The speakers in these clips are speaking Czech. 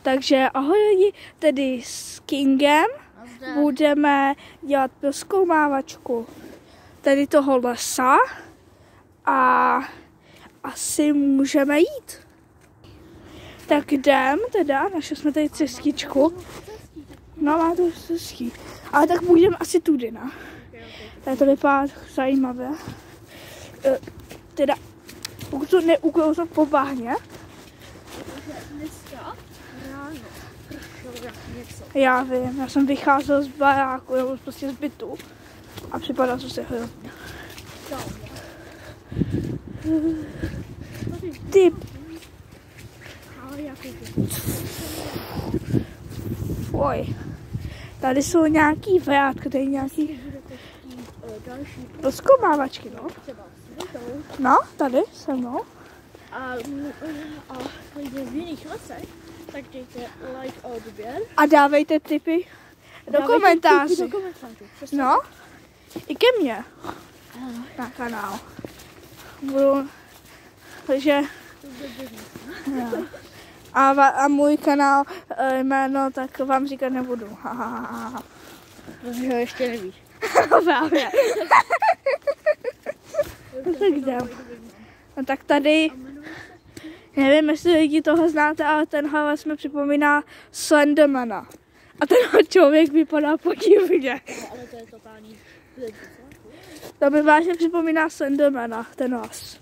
Takže ahoj lidi, tedy s Kingem budeme dělat prozkoumávačku tady toho lesa a asi můžeme jít. Tak jdem teda, našli jsme tady cestičku. No, má to cestí. Ale tak půjdeme asi tudy, ne? Tady to vypadá zajímavé. Teda, pokud to neuklouznu po bahně. Já vím, já jsem vycházel z baráku, nebo prostě z bytu. A připadal jsem se hrozně. Ty. Oj. Tady jsou nějaký vrátka, tady nějaký prozkoumávačky, no. No, tady se mnou. A v jiných lesech, tak dejte like a odběr. A dávejte tipy do komentářů. No, i ke mně. Na kanál. Budu, takže... A můj kanál jméno, tak vám říkat nebudu. Protože ho ještě nevíš. Právě. Tak jdem. No tak tady, nevím, jestli lidi toho znáte, ale tenhle les mi připomíná Slendermana. A tenhle člověk vypadá podivně. Ale to je totální... To mi vážně připomíná Slendermana, ten les.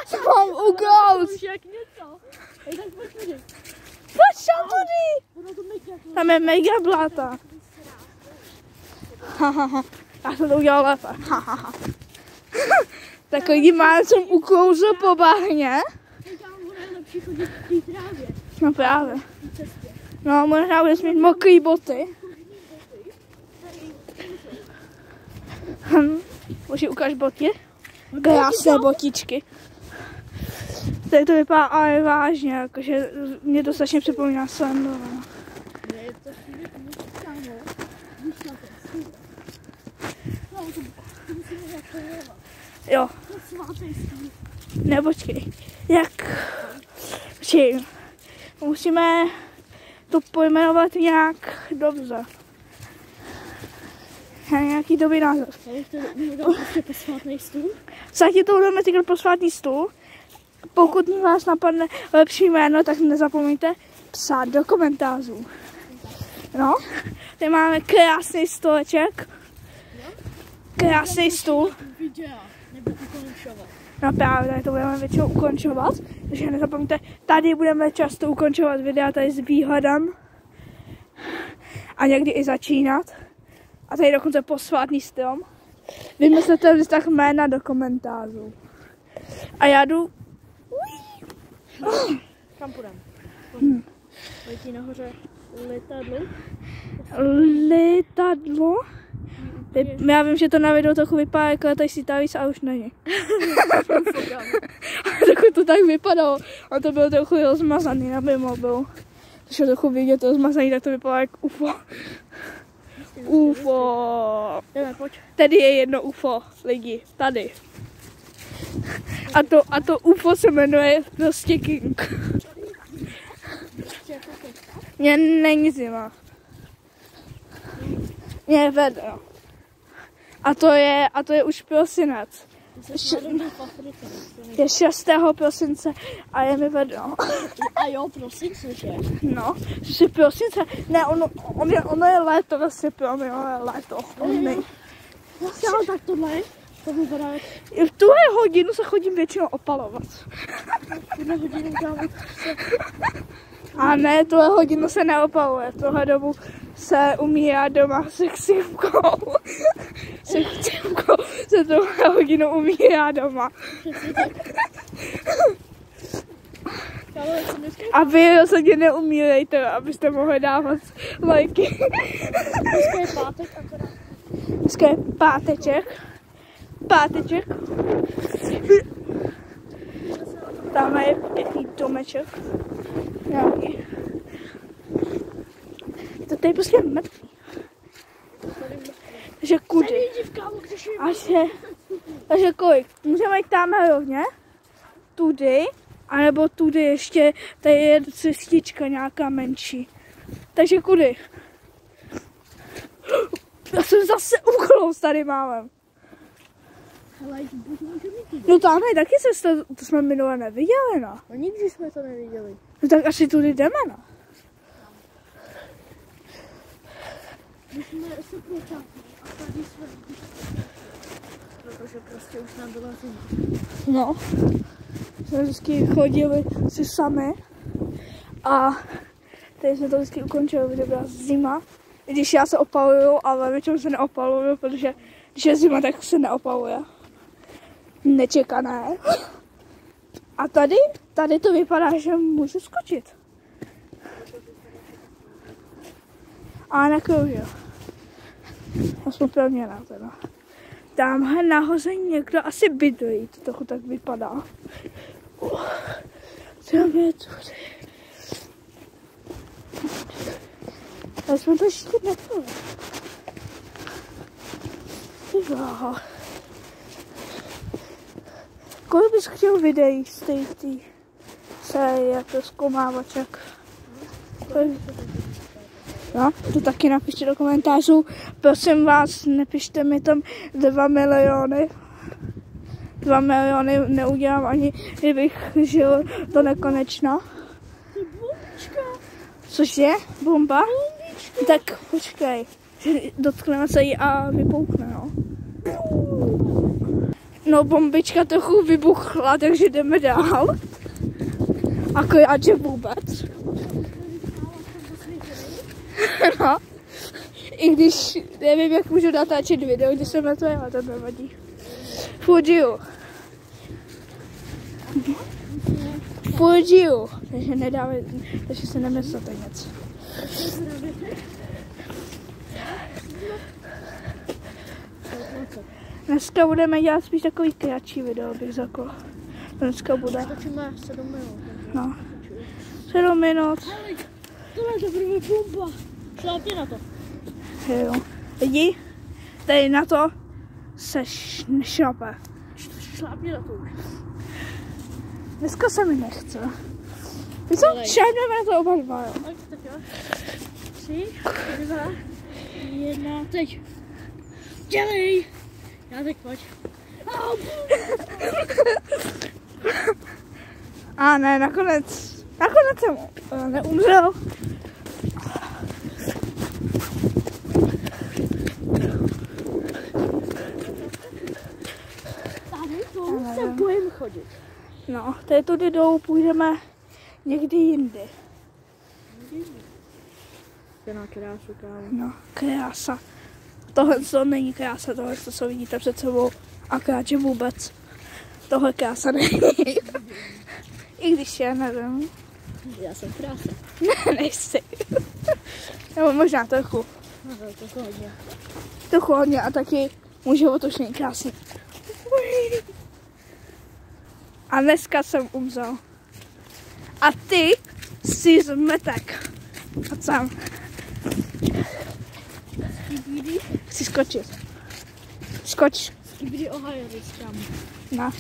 Co mám ukous? Jak něco. Pojď tam tudy. Tam je mega bláta. Já jsem to udělal lépe. Tak lidi má, jsem uklouzl po bahně. No právě. No možná budeš mít mokrý boty. Můžu ukáž boty? Krásné botičky. Tady to vypadá ale vážně, jakože mě to strašně připomíná Slendermana. Jo. Ne, počkej. Jak? Počkej. Musíme to pojmenovat nějak dobře. Nějaký dobrý název. Zatím to budeme říkat posvátný stůl. Pokud vás napadne lepší jméno, tak nezapomeňte psát do komentářů. No, tady máme krásný stoleček. Krásný stůl. No právě, tady to budeme většinou ukončovat. Takže nezapomeňte, tady budeme často ukončovat videa tady s výhledem. A někdy i začínat. A tady dokonce posvátný strom. Vymyslete vždy tak jména do komentářů. A já jdu... Kam půjdeme? Letí nahoře letadlo. Letadlo? Já vím, že to na videu trochu vypadá jako letají si Thalys a už není. Trochu to tak vypadalo. A to bylo trochu rozmazaný na mém mobilu. Když je trochu vidět rozmazaný, tak to vypadá jako UFO. UFO. Jdeme, pojď. Tady je jedno UFO, lidi. Tady. A to UFO se jmenuje prostě King. Mně není zima. Mě vede. A to je už prosinec. Je 6. prosince a je mi vedno. A jo, prosince, že? No, že prosince. Ne, ono je léto, vlastně ono je léto. Tak tohle je. To vypadá. V tuhle hodinu se chodím většinou opalovat. A ne, tuhle hodinu se neopaluje. Tuhle dobu se umírá doma se ksivkou. Se ksivkou se tuhle hodinu umírá doma. A vy rozhodně neumírejte, abyste mohli dávat lajky. Dneska je pátek akorát. Dneska je páteček. Páteček. Tam je pěkný domeček. Nějaký. To tady prostě mrtvý. Takže kudy? Takže kolik? Můžeme jít tam rovně. Tudy. A nebo tudy ještě, tady je cestička nějaká menší. Takže kudy? Já jsem zase uklous tady málem. No tam je taky cesta, to jsme minule neviděli, no. No nikdy jsme to neviděli. No tak asi tudy jdeme, no. My jsme se protáhli a tady jsme... Protože prostě už nám byla zima. No. Jsme vždycky chodili si sami a teď jsme to vždycky ukončili, protože byla zima. I když já se opaluju, ale většinou se neopaluju, protože když je zima, tak se neopaluje. Nečekané. A tady to vypadá, že můžu skočit. A nekroužil. Aspoň pro mě na teda. Tamhle nahoře někdo asi bydlí, to trochu tak vypadá. Tam je tudy. Já jsme to ještě nepili. Ty bláho. Kolik bys chtěl videí z té série prozkoumávaček? No, to taky napište do komentářů. Prosím vás, nepište mi tam 2 miliony. 2 miliony neudělám ani, kdybych žil do nekonečna. Cože? Bomba? Tak počkej, dotkneme se jí a vypouchne, no. No, bombička trochu vybuchla, takže jdeme dál. Akorát, že vůbec. No. I když nevím, jak můžu natáčet video, když jsem na to jela, to nevadí. Furt žiju. Furt žiju. Takže nedáme, takže se nemyslete něco. Dneska budeme dělat spíš takový kratší video, bych řekl. Dneska bude. Točíme 7 minut. No. 7 minut. Tohle je první bomba. Šlápni na to. Jo. Lidi, tady na to se nešlape. Šlápni na to už. Dneska se mi nechce. Víš co? Šáhneme na to oba dva, jo. Tak jo. 3, 2, 1, teď. Dělej! Já teď pojď. A ne, nakonec jsem neumřel. Tady to se bojím chodit. No, tady tudy dolů půjdeme někdy jindy. Je na krásu, kámo. No, krása. Tohle to není krása, tohle to, co vidíte před sebou. Akorát, že vůbec tohle krása není. I když já nevím. Já jsem krása. Ne, nejsi. Nebo možná trochu. No, to hodně. Trochu hodně a taky můj život už není krásný. A dneska jsem umřel. A ty jsi zmetek. A sám. Chci skočit. Skoč. Skibidi Ohio, říkám. No.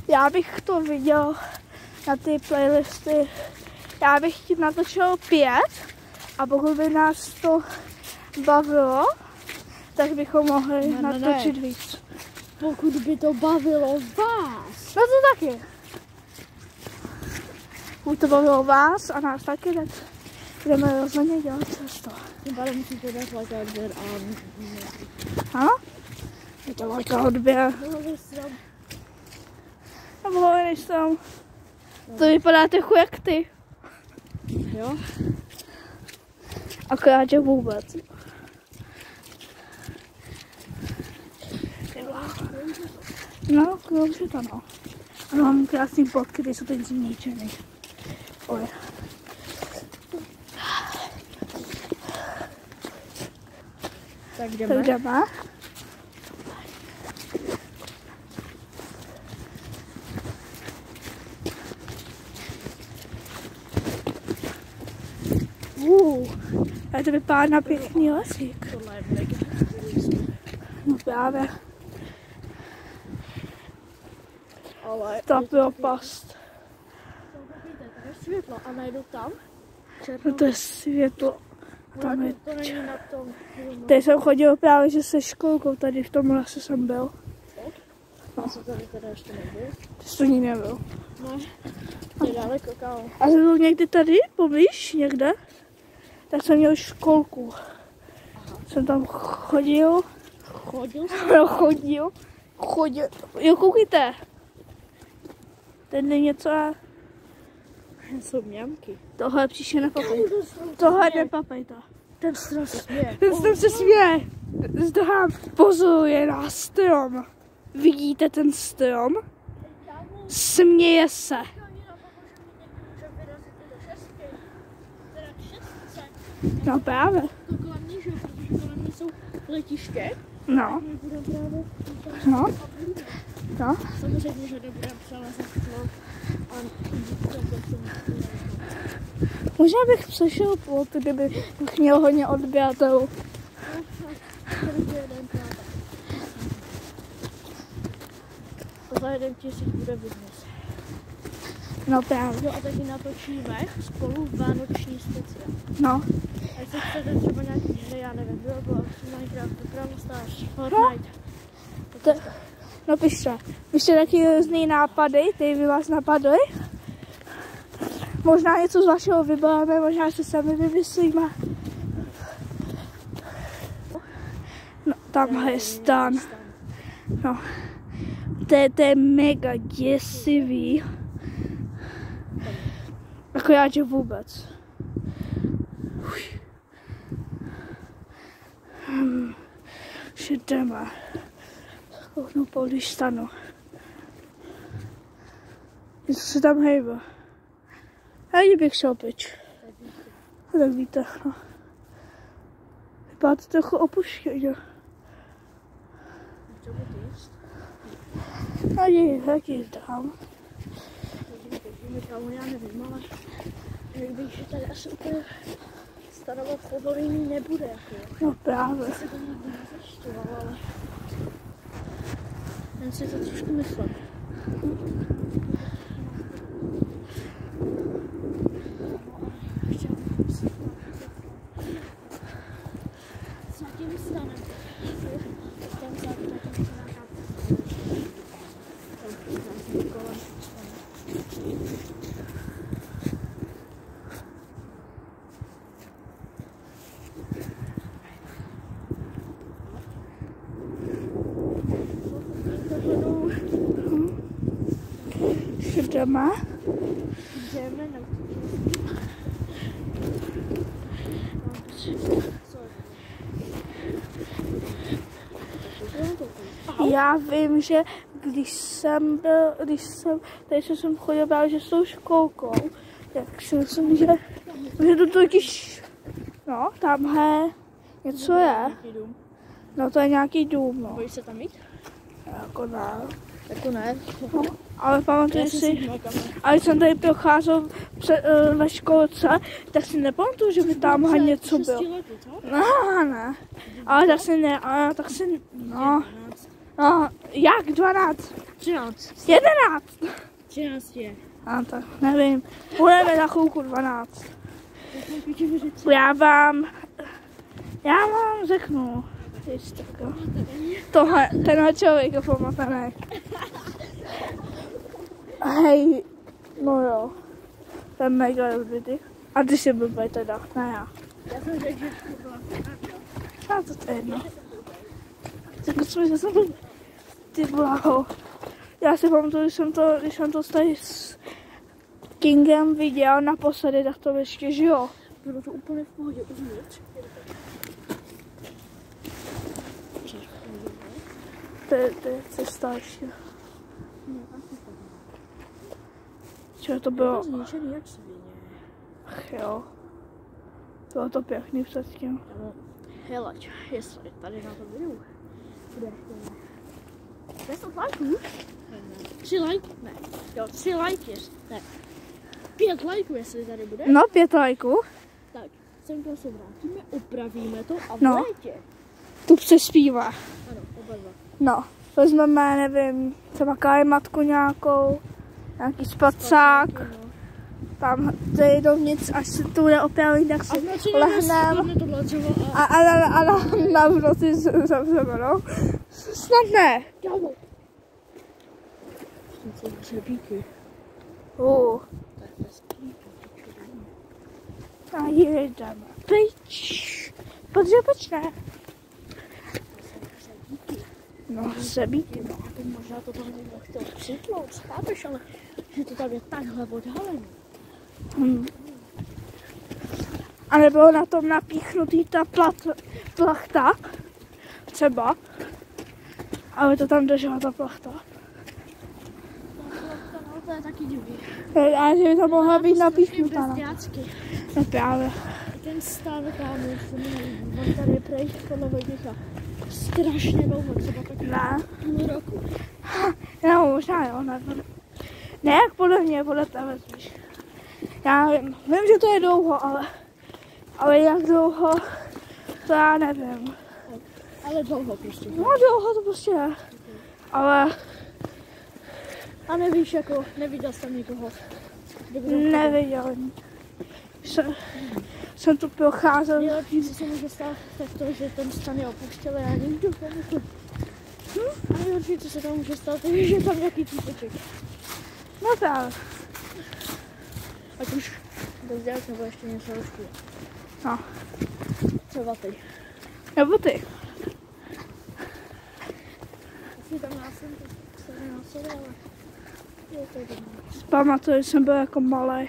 Já bych to viděl na ty playlisty. Já bych natočil 5 a pokud by nás to bavilo, tak bychom mohli natočit víc. Pokud by to bavilo vás. No to taky. Pokud to bavilo vás a nás taky, tak budeme rozhodně dělat cestu. Tím pádem musíte dát like a odběr a... Ano? Je to like a odběr. Nebo než tam. To vypadá trochu jak ty. Jo? Akorát, že vůbec. No, krouží to no. A mám krásný bod, který jsou teď zničený. Oj. Tak jdeme. Tak jdeme. A to vypadá na pěkný lesík. Tohle je mega. No právě. Ale... Ta propast. To je světlo a najdu tam. No to je světlo. Tam je. To není na tom. Teď jsem chodil právě že se školkou, tady v tom lese jsem byl. No. Co tady teda ještě nebyl? Ty jsi to nikdy nebyl. No, to je daleko, kámo. A jsem byl někdy tady, poblíž, někde. Tak jsem měl školku. Jsem tam chodil. Chodil jsi? No, chodil. Jo, koukejte. Tady něco a... Jsou mňamky. Tohle příště nepapej. Tohle nepapej to. Ten strom se směje. Ten strom se směje. Zdám, pozoruje na strom. Vidíte ten strom? Směje se. No právě. To hlavně, že protože kolem mě jsou letiště. No. My budeme právě... No. No. Samozřejmě, že nebudeme přelezat plot. A Možná bych přešel plot, kdyby měl hodně odběratelů. Za 1 000 bude business. No právě. Jo a taky natočíme spolu vánoční speciál. No. A jestli chcete třeba nějaký hry, já nevím, Roblox, Minecraft, Brawl Stars, Fortnite. No pište. Pište taky různý nápady, ty vy vás napadají. Možná něco z vašeho vybereme, možná se sami vymyslíme. No, tamhle je stan. No. To je mega děsivý. Akorát, že vůbec. Už jdeme. Kouknu poblíž stanu. Něco se tam hejbe. A bych šel pryč. A tak víte, no. Vypadá to trochu opuštěně. A jak je tam? Já nevím, ale bych, že tady asi úplně stanovat povolení nebude. Jako. No právě. Já se to nikdy nezaštěval, ale jen si to trošku myslím. Co tím stanem? Tam za to Jdeme. jdeme na Já vím, že když jsem chodil právě že s tou školkou, tak si myslím, že to totiž, no, tamhle něco je. No to je nějaký dům, no. Bojíš se tam jít? Jako ne. Jako ne. No, ale pamatuju si, ale jsem tady procházel ve školce, tak si nepamatuju, že by tamhle něco bylo. No, ne. Ale tak si, no. No, jak 12? 13. 11. 13 je. A tak, nevím. Budeme za chvilku 12. Já vám řeknu. Tohle, tenhle člověk je pomataný. Hej, no jo. To je mega dobrý. A ty jsi blbej teda, ne já. Já jsem řekl, že to byla A to je jedno. Tak že jsem byl, ty bláho. Já si pamatuju, když jsem to tady s Kingem viděl naposledy, tak to ještě žilo. bylo to úplně v pohodě uvnitř. To je cesta ještě. Co to bylo? Zničený jak svině. Ach jo. Bylo to pěkný předtím. Hele, jestli tady na to videu bude 10 lajků? 3 lajky? Ne. Jo, 3 lajky. Ne. 5 lajků, jestli tady bude. No, 5 lajků. Tak, semka se vrátíme, opravíme to a v No. létě. Tu přespívá. Ano, oba No, vezmeme, nevím, třeba kajmatku nějaký spacák. Tam tady dovnitř, až se tu neopělí, tak si lehneme a na v noci zavřeme, no. Snadné. Hřebíky. A jedeme pryč. Protože proč ne? No, hřebíky. No, a to možná to tam někdo chtěl připlout, chápeš, ale že to tam je takhle odhalené. A nebylo na tom napíchnutý ta plachta, třeba, ale to tam držela ta plachta. No, to je taky divný. A že by to mohla být napíchnutá. No právě. Ten stan kámo, on tady prej podle Vojtěcha strašně dlouho, třeba tak půl roku. No, možná jo, ne jak podle mě, podle tebe spíš. Já vím, že to je dlouho, ale jak dlouho, to já nevím. Ale dlouho prostě. No dlouho to prostě je, ale... A nevíš jako, neviděl jsi tam někoho? Neviděl. Jsem tu procházel. Nejlepší, co se může stát, tak to, že ten stan je opuštěl a nikdo tam jako... A nejlepší, co se tam může stát, je, že tam nějaký týpeček. No právě. Ať už do vzdělat nebo ještě něco rozkuje. No. Třeba ty. Nebo ty. Asi tam já jsem to se ale je to dobré. Pamatuju, že jsem byl jako malý.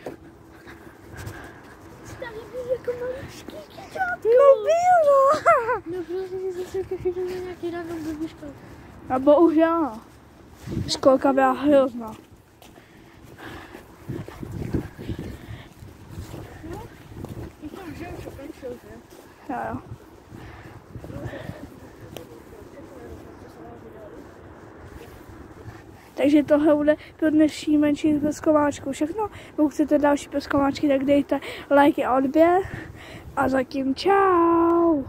Jsi tady byl jako maličký kyťátko. No byl, No protože zase jako chytil nějaký random blbý školka. A bohužel. Školka byla hrozná. No, i tam žil, co končil, že? Jo. Takže tohle bude pro dnešní menší peskováčku všechno. Pokud chcete další peskováčky, tak dejte like a odběr. A zatím čau.